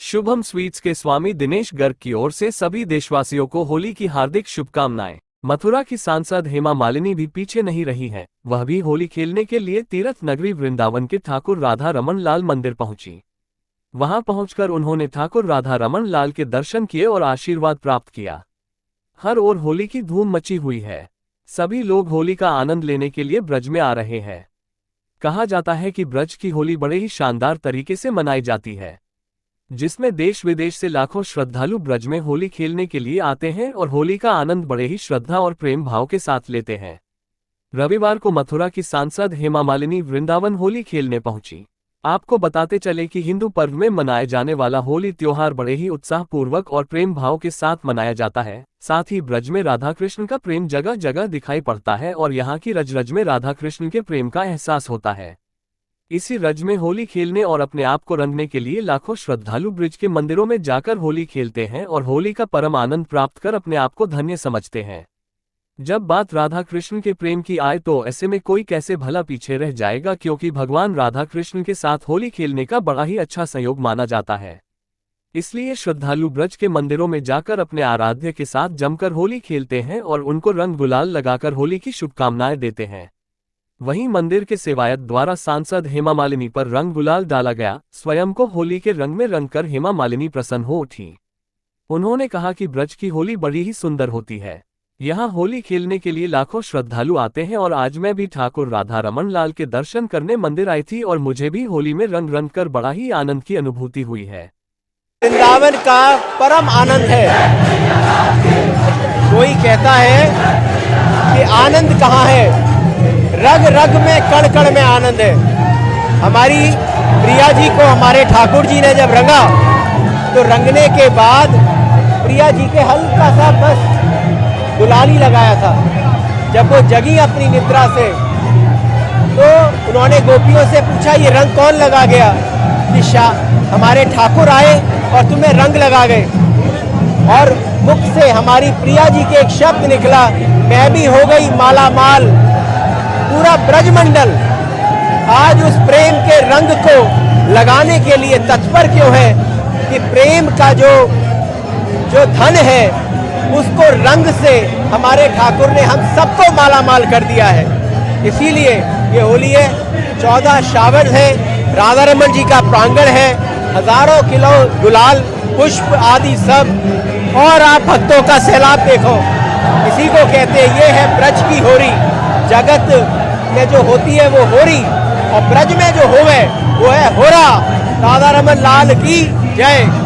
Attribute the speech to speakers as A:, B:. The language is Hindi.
A: शुभम स्वीट्स के स्वामी दिनेश गर्ग की ओर से सभी देशवासियों को होली की हार्दिक शुभकामनाएं। मथुरा की सांसद हेमा मालिनी भी पीछे नहीं रही हैं। वह भी होली खेलने के लिए तीर्थ नगरी वृंदावन के ठाकुर राधा रमन लाल मंदिर पहुंची। वहां पहुंचकर उन्होंने ठाकुर राधा रमन लाल के दर्शन किए और आशीर्वाद प्राप्त किया। हर ओर होली की धूम मची हुई है। सभी लोग होली का आनंद लेने के लिए ब्रज में आ रहे हैं। कहा जाता है कि ब्रज की होली बड़े ही शानदार तरीके से मनाई जाती है, जिसमें देश विदेश से लाखों श्रद्धालु ब्रज में होली खेलने के लिए आते हैं और होली का आनंद बड़े ही श्रद्धा और प्रेम भाव के साथ लेते हैं। रविवार को मथुरा की सांसद हेमा मालिनी वृंदावन होली खेलने पहुंची। आपको बताते चले कि हिंदू पर्व में मनाए जाने वाला होली त्योहार बड़े ही उत्साहपूर्वक और प्रेम भाव के साथ मनाया जाता है। साथ ही ब्रज में राधा कृष्ण का प्रेम जगह जगह दिखाई पड़ता है और यहाँ की रज रज में राधा कृष्ण के प्रेम का एहसास होता है। इसी रज में होली खेलने और अपने आप को रंगने के लिए लाखों श्रद्धालु ब्रज के मंदिरों में जाकर होली खेलते हैं और होली का परम आनंद प्राप्त कर अपने आप को धन्य समझते हैं। जब बात राधा कृष्ण के प्रेम की आए तो ऐसे में कोई कैसे भला पीछे रह जाएगा, क्योंकि भगवान राधा कृष्ण के साथ होली खेलने का बड़ा ही अच्छा संयोग माना जाता है। इसलिए श्रद्धालु ब्रज के मंदिरों में जाकर अपने आराध्य के साथ जमकर होली खेलते हैं और उनको रंग गुलाल लगाकर होली की शुभकामनाएं देते हैं। वहीं मंदिर के सेवायत द्वारा सांसद हेमा मालिनी पर रंग गुलाल डाला गया। स्वयं को होली के रंग में रंगकर हेमा मालिनी प्रसन्न हो उठी। उन्होंने कहा कि ब्रज की होली बड़ी ही सुंदर होती है। यहाँ होली खेलने के लिए लाखों श्रद्धालु आते हैं और आज मैं भी ठाकुर राधा रमन लाल के दर्शन करने मंदिर आई थी और मुझे भी होली में रंग रंग कर बड़ा ही आनंद की अनुभूति हुई है।
B: वृंदावन का परम आनंद है। कोई कहता है कि आनंद कहाँ है, रग रग में कण कण में आनंद है। हमारी प्रिया जी को हमारे ठाकुर जी ने जब रंगा तो रंगने के बाद प्रिया जी के हल्का सा बस गुलाल ही लगाया था। जब वो जगी अपनी निद्रा से तो उन्होंने गोपियों से पूछा, ये रंग कौन लगा गया? कि हमारे ठाकुर आए और तुम्हें रंग लगा गए। और मुख से हमारी प्रिया जी के एक शब्द निकला, मैं भी हो गई माला माल। पूरा ब्रजमंडल आज उस प्रेम के रंग को लगाने के लिए तत्पर क्यों है कि प्रेम का जो धन है उसको रंग से हमारे ठाकुर ने हम सबको माला माल कर दिया है। इसीलिए ये होली है, 14 शावल है, राधा रमन जी का प्रांगण है, हजारों किलो गुलाल पुष्प आदि सब, और आप भक्तों का सैलाब देखो। इसी को कहते हैं ये है ब्रज की होरी। जगत में जो होती है वो होरी और ब्रज में जो होवे वो है होरा। राधा रमन लाल की जय।